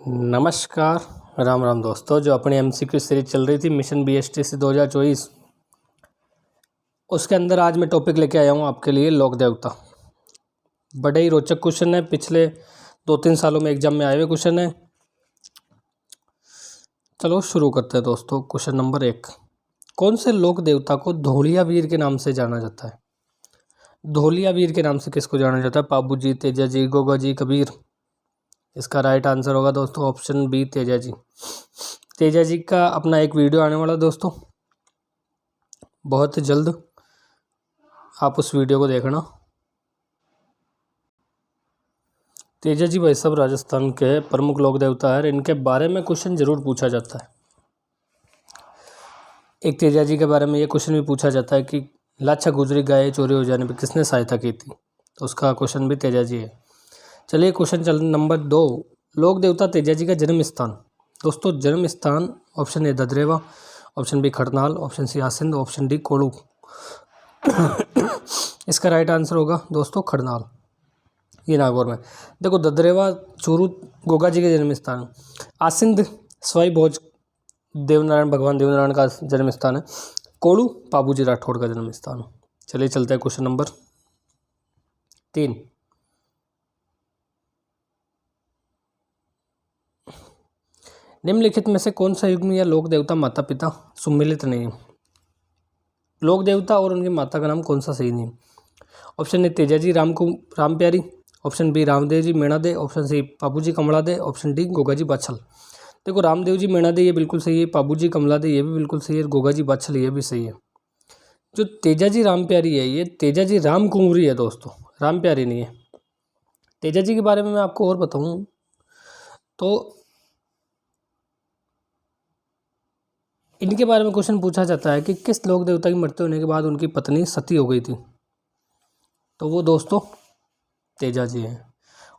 नमस्कार, राम राम दोस्तों। जो अपनी एमसीक्यू सीरीज चल रही थी मिशन बीएसटीसी 2024, उसके अंदर आज मैं टॉपिक लेके आया हूँ आपके लिए लोक देवता। बड़े ही रोचक क्वेश्चन है, पिछले 2-3 सालों में एग्जाम में आए हुए क्वेश्चन है। चलो शुरू करते हैं दोस्तों। क्वेश्चन नंबर 1, कौन से लोक देवता को धौलिया वीर के नाम से जाना जाता है? धौलिया वीर के नाम से किसको जाना जाता है? पाबू जी, तेजा जी, गोगा जी, कबीर? इसका राइट आंसर होगा दोस्तों ऑप्शन बी, तेजा जी। तेजा जी का अपना एक वीडियो आने वाला दोस्तों, बहुत जल्द, आप उस वीडियो को देखना। तेजा जी भाई साहब राजस्थान के प्रमुख लोक देवता है। इनके बारे में क्वेश्चन जरूर पूछा जाता है। एक तेजा जी के बारे में ये क्वेश्चन भी पूछा जाता है कि लाछा गुजरी गाय चोरी हो जाने पर किसने सहायता की थी, तो उसका क्वेश्चन भी तेजा जी है। चलिए क्वेश्चन चल नंबर 2, लोक देवता तेजा जी का जन्म स्थान। दोस्तों जन्म स्थान option A Dadrewa, option B Khadnal, option C Asind, option D Kodu. इसका राइट आंसर होगा दोस्तों खड़नाल, ये नागौर में। देखो ददरेवा चूरू गोगा जी के जन्म स्थान, आसिंद सवाई भोज देवनारायण, भगवान देवनारायण का जन्म स्थान है, कोड़ू पाबूजी राठौड़ का जन्म स्थान। चलिए चलते हैं क्वेश्चन नंबर 3, निम्नलिखित में से कौन सा युग्म या लोक देवता माता पिता सुमिलित नहीं है? लोक देवता और उनकी माता का नाम कौन सा सही नहीं? ऑप्शन ए तेजा जी राम प्यारी, ऑप्शन बी रामदेव जी मेणा दे, ऑप्शन सी पाबू जी कमला दे, ऑप्शन डी गोगा जी बाछल। देखो रामदेव जी मेणा दे ये बिल्कुल सही है, पाबू जी कमला दे ये भी बिल्कुल सही है, गोगा जी बाछल ये भी सही है। जो तेजा जी राम प्यारी है, ये तेजा जी राम कुंवरी है दोस्तों, राम प्यारी नहीं है। तेजा जी के बारे में मैं आपको और बताऊं तो इनके बारे में क्वेश्चन पूछा जाता है कि किस लोक देवता की मृत्यु होने के बाद उनकी पत्नी सती हो गई थी, तो वो दोस्तों तेजा जी हैं।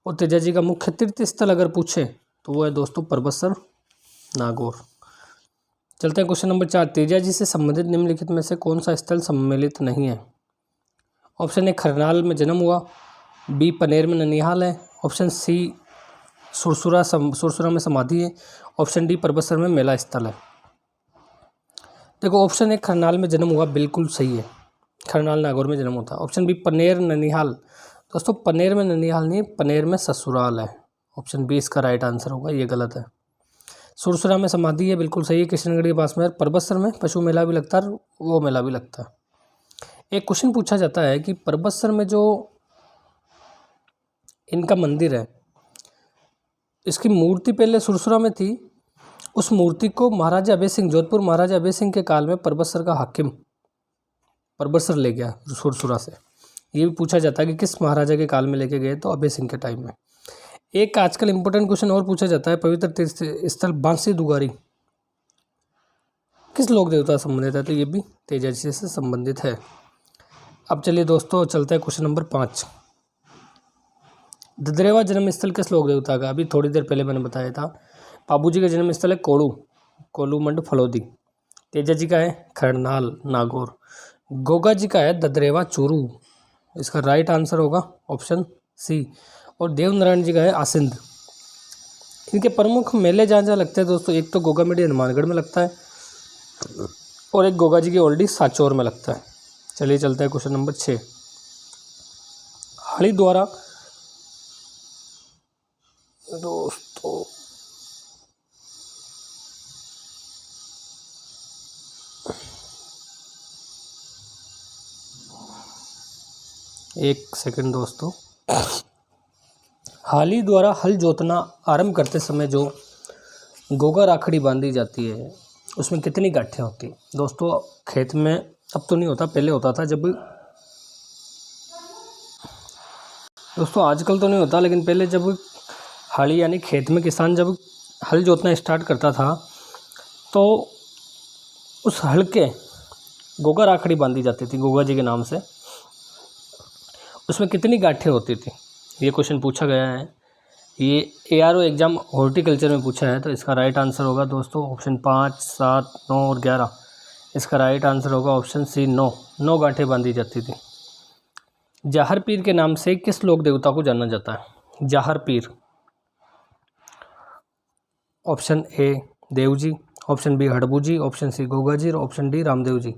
और तेजा जी का मुख्य तीर्थ स्थल अगर पूछे तो वो है दोस्तों परबतसर, नागौर। चलते हैं क्वेश्चन नंबर 4, तेजा जी से संबंधित निम्नलिखित में से कौन सा स्थल सम्मिलित नहीं है? ऑप्शन ए खरनाल में जन्म हुआ, बी पनेर में ननिहाल है, ऑप्शन सी सुरसुरा में समाधि है, ऑप्शन डी परबतसर में मेला स्थल है। देखो ऑप्शन ए खरनाल में जन्म हुआ बिल्कुल सही है, खरनाल नागौर में जन्म होता है। ऑप्शन बी पनेर ननिहाल, दोस्तों पनेर में ननिहाल नहीं, पनेर में ससुराल है। ऑप्शन बी इसका राइट आंसर होगा, ये गलत है। सुरसुरा में समाधि है, बिल्कुल सही है, किशनगढ़ के पास में। परबतसर में पशु मेला भी लगता है, वो मेला भी लगता है। एक क्वेश्चन पूछा जाता है कि परबतसर में जो इनका मंदिर है, इसकी मूर्ति पहले सुरसुरा में थी। उस मूर्ति को महाराजा अभय सिंह, जोधपुर महाराजा अभय सिंह के काल में परबतसर का हाकिम परबतसर ले गया सुरसुरा से। ये भी पूछा जाता है कि किस महाराजा के काल में लेके गए, तो अभय सिंह के टाइम में। एक आजकल इंपॉर्टेंट क्वेश्चन और पूछा जाता है, पवित्र तीर्थ स्थल बांसी दुगारी किस लोक देवता से संबंधित है? तो ये भी तेजा जी से संबंधित है। अब चलिए दोस्तों चलते हैं क्वेश्चन नंबर 5, ददरेवा जन्म स्थल किस लोक देवता का? अभी थोड़ी देर पहले मैंने बताया था, पाबू जी का जन्म स्थल है कोड़ू, कोलूमंड फलोदी। तेजा जी का है खरनाल नागौर, गोगा जी का है ददरेवा चूरू। इसका राइट आंसर होगा ऑप्शन सी। और देवनारायण जी का है आसिंद। इनके प्रमुख मेले जहाँ जहाँ लगते हैं दोस्तों, एक तो गोगा मेडी हनुमानगढ़ में लगता है, और एक गोगा जी की ओल्डी साचौर में लगता है। चलिए चलते हैं क्वेश्चन नंबर 6, हरिद्वारा दोस्तों एक सेकंड दोस्तों, हाली द्वारा हल जोतना आरंभ करते समय जो गोगा राखड़ी बांधी जाती है, उसमें कितनी गांठें होती हैं? दोस्तों खेत में अब तो नहीं होता, पहले होता था जब, दोस्तों आजकल तो नहीं होता, लेकिन पहले जब हाली यानी खेत में किसान जब हल जोतना स्टार्ट करता था, तो उस हल के गोगा राखड़ी बांधी जाती थी गोगा जी के नाम से। उसमें कितनी गांठें होती थी, ये क्वेश्चन पूछा गया है। ये ARO एग्जाम हॉर्टिकल्चर में पूछा है, तो इसका राइट आंसर होगा दोस्तों ऑप्शन 5, 7, 9 और 11। इसका राइट आंसर होगा ऑप्शन सी 9, 9 गांठें बांधी जाती थी। जाहर पीर के नाम से किस लोक देवता को जाना जाता है? Jahar Pir, option A Dev ji, option B Harbu ji, option C Goga ji और ऑप्शन डी रामदेव जी।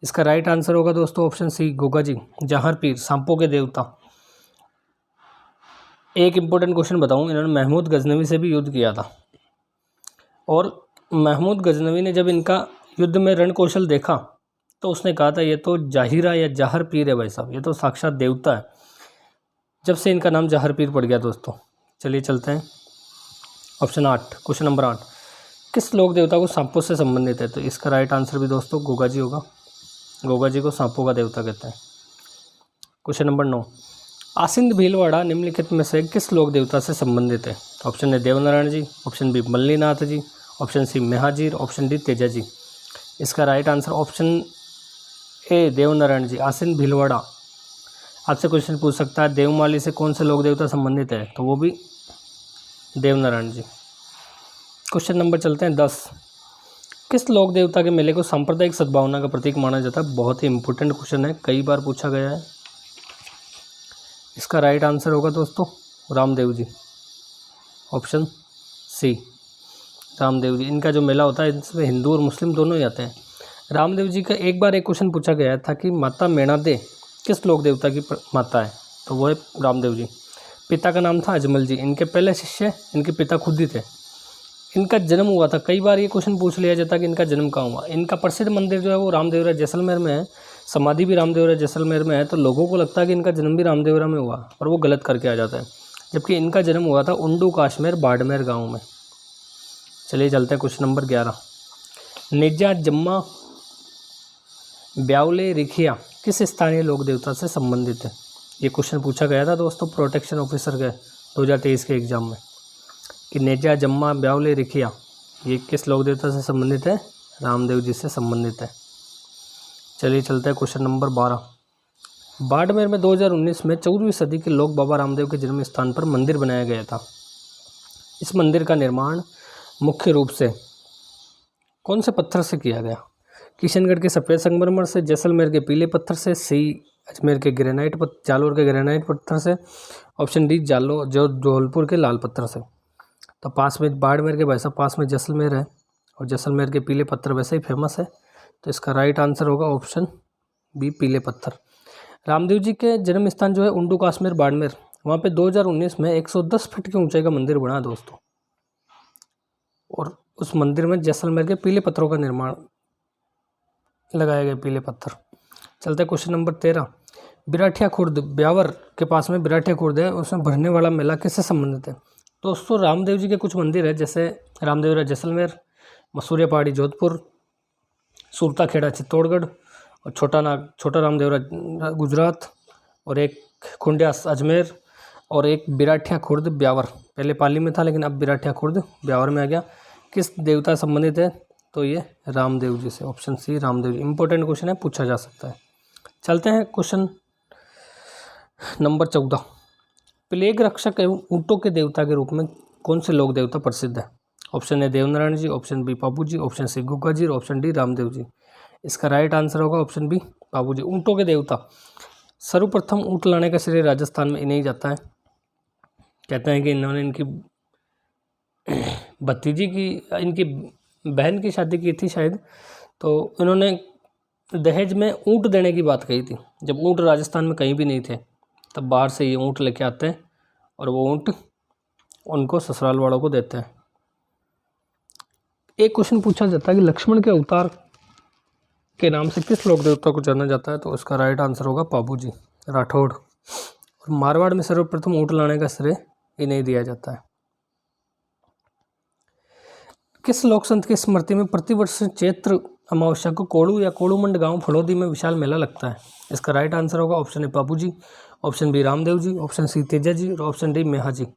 इसका राइट आंसर होगा दोस्तों ऑप्शन सी गोगा जी, जहार पीर, सांपों के देवता। एक इम्पोर्टेंट क्वेश्चन बताऊं, इन्होंने महमूद गजनवी से भी युद्ध किया था, और महमूद गजनवी ने जब इनका युद्ध में रण कौशल देखा तो उसने कहा था ये तो जाहिरा या जहर पीर है भाई साहब, ये तो साक्षात देवता है। जब से इनका नाम जहर पीर पड़ गया दोस्तों। चलिए चलते हैं ऑप्शन 8, क्वेश्चन नंबर 8, किस लोक देवता को सांपों से संबंधित है? तो इसका राइट आंसर भी दोस्तों गोगा जी होगा। गोगा जी को सांपों का देवता कहते हैं। क्वेश्चन नंबर 9, आसिंद भीलवाड़ा निम्नलिखित में से किस लोक देवता से संबंधित है? Option A Devnarayan ji, option B Mallinath ji, option C Mehaji, option D Teja ji. इसका right answer option A Devnarayan ji. Asind Bhilwara, आपसे क्वेश्चन पूछ सकता है देवमाली से कौन से लोक देवता संबंधित है? तो वो भी देवनारायण जी। क्वेश्चन नंबर चलते हैं 10, किस लोक देवता के मेले को सांप्रदायिक सद्भावना का प्रतीक माना जाता है? बहुत ही इंपॉर्टेंट क्वेश्चन है, कई बार पूछा गया है। इसका राइट आंसर होगा दोस्तों रामदेव जी, ऑप्शन सी रामदेव जी। इनका जो मेला होता है इसमें हिंदू और मुस्लिम दोनों ही आते हैं। रामदेव जी का एक बार एक क्वेश्चन पूछा गया था कि माता मेणादे किस लोक देवता की माता है? तो वो है रामदेव जी। पिता का नाम था अजमल जी, इनके पहले शिष्य इनके पिता खुद ही थे। इनका जन्म हुआ था, कई बार ये क्वेश्चन पूछ लिया जाता कि इनका जन्म कहाँ हुआ। इनका प्रसिद्ध मंदिर जो है वो रामदेवरा जैसलमेर में है, समाधि भी रामदेवरा जैसलमेर में है, तो लोगों को लगता है कि इनका जन्म भी रामदेवरा में हुआ, और वो गलत करके आ जाता है, जबकि इनका जन्म हुआ था उंडू काश्मीर बाड़मेर गाँव में। चलिए चलते हैं क्वेश्चन नंबर 11, नेजा जम्मा ब्यावले रिखिया किस स्थानीय लोक देवता से संबंधित है? ये क्वेश्चन पूछा गया था दोस्तों प्रोटेक्शन ऑफिसर के 2023 के एग्जाम में कि नेजा जम्मा ब्यावले रिखिया ये किस लोक देवता से संबंधित है? रामदेव जी से संबंधित है। चलिए चलते हैं क्वेश्चन नंबर 12, बाड़मेर में 2019 में 14वीं सदी के लोक बाबा रामदेव के जन्म स्थान पर मंदिर बनाया गया था। इस मंदिर का निर्माण मुख्य रूप से कौन से पत्थर से किया गया? किशनगढ़ के सफ़ेद संगमरमर से, जैसलमेर के पीले पत्थर से, सी अजमेर के ग्रेनाइट जालोर के ग्रेनाइट पत्थर से, ऑप्शन डी जौलपुर के लाल पत्थर से। तो पास में बाड़मेर के भाई साहब पास में जैसलमेर है, और जैसलमेर के पीले पत्थर वैसे ही फेमस है, तो इसका राइट आंसर होगा ऑप्शन बी पीले पत्थर। रामदेव जी के जन्म स्थान जो है उंडू काश्मीर बाड़मेर, वहाँ पे 2019 में 110 फीट की ऊंचाई का मंदिर बना दोस्तों, और उस मंदिर में जैसलमेर के पीले पत्थरों का निर्माण लगाए गए पीले पत्थर। चलते हैं क्वेश्चन नंबर 13, बिराठिया खुर्द ब्यावर के पास में बिराठिया खुर्द है, उसमें भरने वाला मेला किससे संबंधित है? दोस्तों रामदेव जी के कुछ मंदिर है, जैसे रामदेवरा जैसलमेर, मसूरिया पहाड़ी जोधपुर, सुरता खेड़ा चित्तौड़गढ़, और छोटा रामदेवरा गुजरात, और एक खुंडिया अजमेर, और एक बिराठिया खुर्द ब्यावर, पहले पाली में था लेकिन अब बिराठिया खुर्द ब्यावर में आ गया। किस देवता से संबंधित है? तो ये रामदेव जी से, option C Ramdev ji. Important question है, पूछा जा सकता है। चलते हैं क्वेश्चन नंबर 14, प्लेग रक्षक एवं ऊँटों के देवता के रूप में कौन से लोक देवता प्रसिद्ध है? Option A Devnarayan ji, option B Papu ji, option C Gugga ji, option D Ramdev ji. इसका राइट आंसर होगा ऑप्शन बी पापू जी। ऊँटों के देवता, सर्वप्रथम ऊँट लाने का श्रेय राजस्थान में इन्हें ही जाता है। कहते हैं कि इन्होंने इनकी भतीजी की, इनकी बहन की शादी की थी शायद, तो इन्होंने दहेज में ऊँट देने की बात कही थी। जब ऊँट राजस्थान में कहीं भी नहीं थे तब बाहर से ये ऊँट लेके आते हैं, और वो ऊँट उनको ससुराल वालों को देते हैं। एक क्वेश्चन पूछा जाता है कि लक्ष्मण के अवतार के नाम से किस लोक देवता को जाना जाता है? तो इसका राइट आंसर होगा पापू जी राठौड़। और मारवाड़ में सर्वप्रथम ऊँट लाने का श्रेय इन्हें दिया जाता है। किस लोक संत की स्मृति में प्रतिवर्ष चैत्र अमावस्या को कोड़ू या कोड़ूमंड गांव फड़ौदी में विशाल मेला लगता है? इसका राइट आंसर होगा option A Papu ji, option B Ramdev ji, option C Teja ji, और ऑप्शन डी मेहा जी।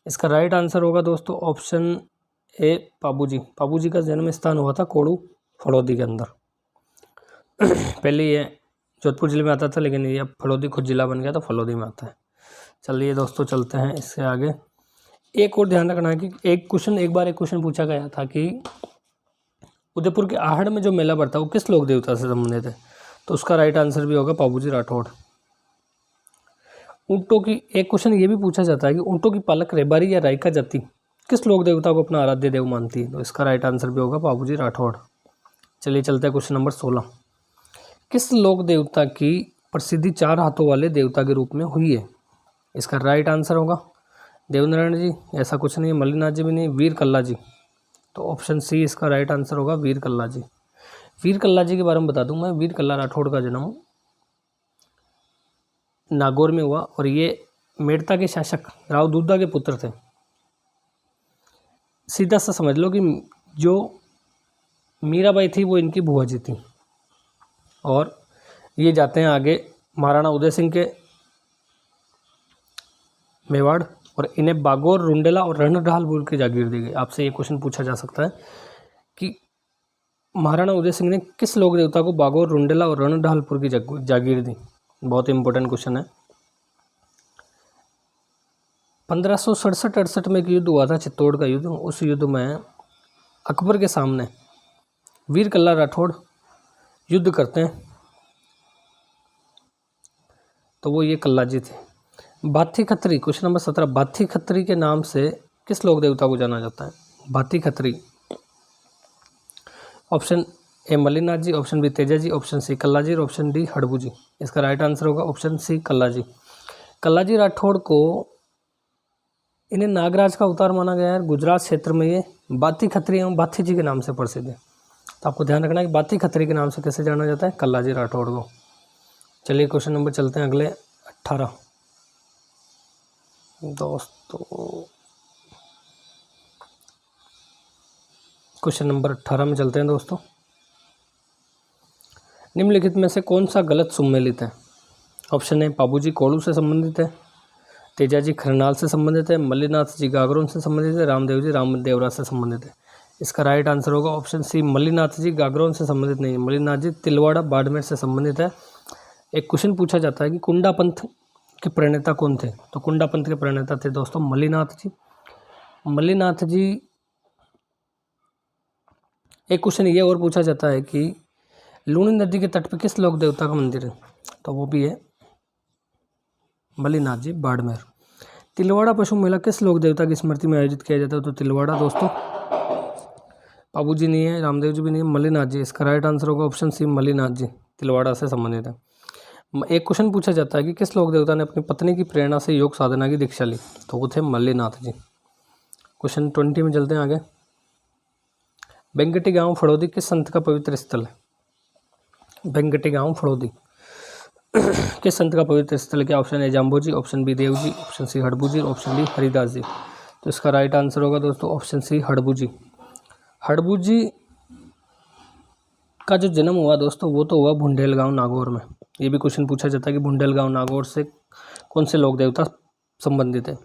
इसका राइट आंसर होगा दोस्तों ऑप्शन ए पापू जी। पापू जी का जन्म स्थान हुआ था कोड़ू फड़ौदी के अंदर। पहले ये जोधपुर जिले में आता था, लेकिन ये अब फड़ौदी खुद जिला बन गया तो फड़ौदी में आता है। चलिए दोस्तों चलते हैं इससे आगे। एक और ध्यान रखना है कि एक क्वेश्चन पूछा गया था कि उदयपुर के आहड़ में जो मेला पड़ता है वो किस लोक देवता से संबंधित है? तो उसका राइट आंसर भी होगा पाबूजी राठौड़। ऊँटों की, एक क्वेश्चन ये भी पूछा जाता है कि ऊँटों की पालक रेबारी या रायका जाति किस लोक देवता को अपना आराध्य देव मानती है? तो इसका राइट आंसर भी होगा बाबूजी राठौड़। चलिए चलते हैं क्वेश्चन नंबर 16। किस लोक देवता की प्रसिद्धि 4 हाथों वाले देवता के रूप में हुई है? इसका राइट आंसर होगा देवनारायण जी, ऐसा कुछ नहीं है। मल्लिनाथ जी भी नहीं, वीर कल्ला जी। तो ऑप्शन सी इसका राइट आंसर होगा वीर कल्ला जी। वीर कल्ला जी के बारे में बता दूं मैं, वीर कल्ला राठौड़ का जन्म नागौर में हुआ और ये मेड़ता के शासक राव दूधा के पुत्र थे। सीधा सा समझ लो कि जो मीराबाई थी वो इनकी बुआ जी थी। और ये जाते हैं आगे महाराणा उदय सिंह के मेवाड़, और इन्हें बागौर, रुंडेला और रणढालपुर की जागीर दी गई। आपसे ये क्वेश्चन पूछा जा सकता है कि महाराणा उदय सिंह ने किस लोक देवता को बागौर, रुंडेला और रणढालपुर की जागीर दी? बहुत इंपॉर्टेंट क्वेश्चन है। 1567-68 में एक युद्ध हुआ था, चित्तौड़ का युद्ध। उस युद्ध में अकबर के सामने वीर कल्ला राठौड़ युद्ध करते हैं, तो वो ये कल्ला जी थे। भाथी खत्री, क्वेश्चन नंबर 17, भाथी खत्री के नाम से किस लोक देवता को जाना जाता है? Bhathi Khatri, option A Mallinath ji, option B Teja ji, option C Kalla ji और ऑप्शन डी हड़बू जी। इसका राइट आंसर होगा ऑप्शन सी कल्ला जी। कल्ला जी राठौड़ को इन्हें नागराज का अवतार माना गया है। गुजरात क्षेत्र में ये बाथी खत्री एवं बाथी जी के नाम से प्रसिद्ध है। तो आपको ध्यान रखना है कि बाथी खत्री के नाम से कैसे जाना जाता है? कल्ला जी राठौड़ को। चलिए क्वेश्चन नंबर चलते हैं अगले 18 दोस्तों। क्वेश्चन नंबर 18 में चलते हैं दोस्तों। निम्नलिखित में से कौन सा गलत सुमेलित है? ऑप्शन ए बाबूजी कोड़ू से संबंधित है, तेजा जी खरनाल से संबंधित है, मल्लिनाथ जी गागरोन से संबंधित है, रामदेव जी रामदेवरा से संबंधित है। इसका राइट आंसर होगा ऑप्शन सी मल्लिनाथ जी गागरोन से संबंधित नहीं है। मल्लिनाथ जी तिलवाड़ा बाड़मेर से संबंधित है। एक क्वेश्चन पूछा जाता है कि कुंडा पंथ के प्रणेता कौन थे? तो कुंडा पंथ के प्रणेता थे दोस्तों मल्लिनाथ जी। मल्लिनाथ जी, एक क्वेश्चन ये और पूछा जाता है कि लूनी नदी के तट पर किस लोक देवता का मंदिर है? तो वो भी है मल्लिनाथ जी बाड़मेर। तिलवाड़ा पशु मेला किस लोक देवता की स्मृति में आयोजित किया जाता है? तो तिलवाड़ा दोस्तों बाबू जी नहीं है, रामदेव जी भी नहीं है, मल्लिनाथ जी। इसका राइट आंसर होगा ऑप्शन सी मल्लिनाथ जी, तिलवाड़ा से संबंधित है। एक क्वेश्चन पूछा जाता है कि किस लोक देवता ने अपनी पत्नी की प्रेरणा से योग साधना की दीक्षा ली? तो वो थे मल्लिनाथ जी। क्वेश्चन 20 में चलते हैं आगे। बेंगटी गांव फड़ौदी किस संत का पवित्र स्थल है? बेंगटी गांव फड़ौदी किस संत का पवित्र स्थल है? क्या option A Jambo ji, option B Dev ji, option C Harbu ji, option D Haridas ji. तो इसका राइट आंसर होगा दोस्तों ऑप्शन सी हड़बू जी। हड़बू जी का जो जन्म हुआ दोस्तों वो तो हुआ बुंडेलगांव नागौर में। ये भी क्वेश्चन पूछा जाता है कि बुंडेलगांव नागौर से कौन से लोक देवता संबंधित है।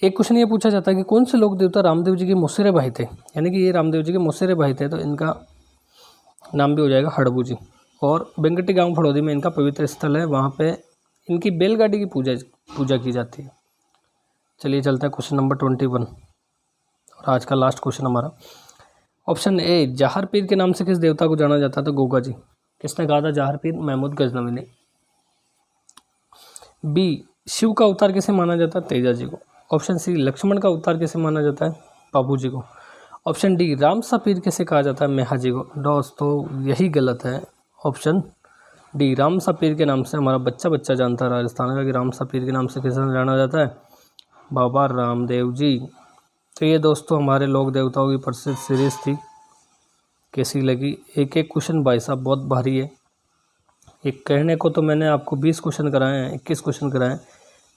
एक क्वेश्चन ये पूछा जाता है कि कौन से लोक देवता रामदेव जी के मौसेरे भाई थे, यानी कि ये रामदेव जी के मौसेरे भाई थे, तो इनका नाम भी हो जाएगा हड़बू जी। और बेंगटी गांव फड़ौदी में इनका पवित्र स्थल है, वहाँ पे इनकी बैलगाड़ी की पूजा की जाती है। चलिए चलते हैं क्वेश्चन नंबर 21 और आज का लास्ट क्वेश्चन हमारा। ऑप्शन ए जहार पीर के नाम से किस देवता को जाना जाता है? तो गोगा जी। किसने कहा था जहार पीर? महमूद गजनवी ने। बी शिव का अवतार किसे माना जाता है? तेजा जी को। ऑप्शन सी लक्ष्मण का अवतार किसे माना जाता है? बाबू जी को। ऑप्शन डी रामसा पीर किसे कहा जाता है? मेहा जी को। दोस्तों यही गलत है, ऑप्शन डी रामसा पीर के नाम से हमारा बच्चा जानता है राजस्थान का कि रामसा पीर के नाम से किसे जाना जाता है? बाबा रामदेव जी। तो ये दोस्तों हमारे लोक देवताओं की प्रसिद्ध सीरीज थी। कैसी लगी? एक एक क्वेश्चन भाई साहब बहुत भारी है। एक कहने को तो मैंने आपको 20 क्वेश्चन कराए हैं, 21 क्वेश्चन कराए हैं,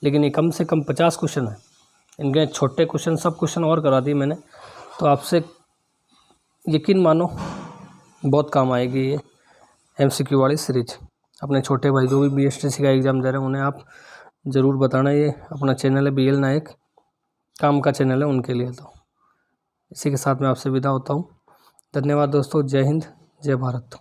लेकिन ये कम से कम 50 क्वेश्चन है। इनके छोटे क्वेश्चन सब क्वेश्चन और करा दिए मैंने, तो आपसे यकीन मानो बहुत काम आएगी ये MCQ वाली सीरीज। अपने छोटे भाई जो भी BSTC का एग्ज़ाम दे रहे हैं उन्हें आप ज़रूर बताना। ये अपना चैनल है BL नायक, काम का चैनल है उनके लिए। तो इसी के साथ मैं आपसे विदा होता हूँ। धन्यवाद दोस्तों। जय हिंद, जय भारत।